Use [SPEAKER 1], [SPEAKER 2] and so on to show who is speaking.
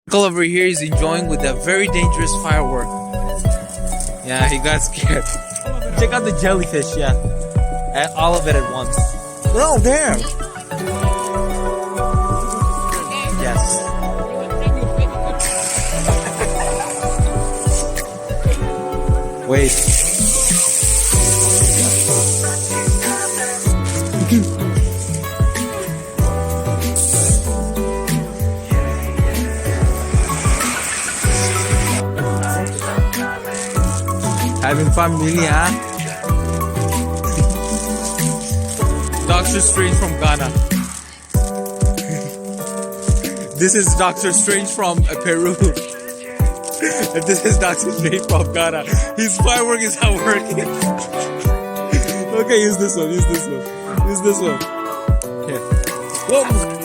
[SPEAKER 1] Uncle over here is enjoying with a very dangerous firework. Yeah, he got scared. Check out the jellyfish, yeah. All of it at once. No, there! Yes. Wait. Having fun, really, huh? Doctor Strange from Ghana. This is Doctor Strange from Peru. And this is Doctor Strange from Ghana. His firework is not working. Okay, use this one, use this one. Use this one. Here. Whoa.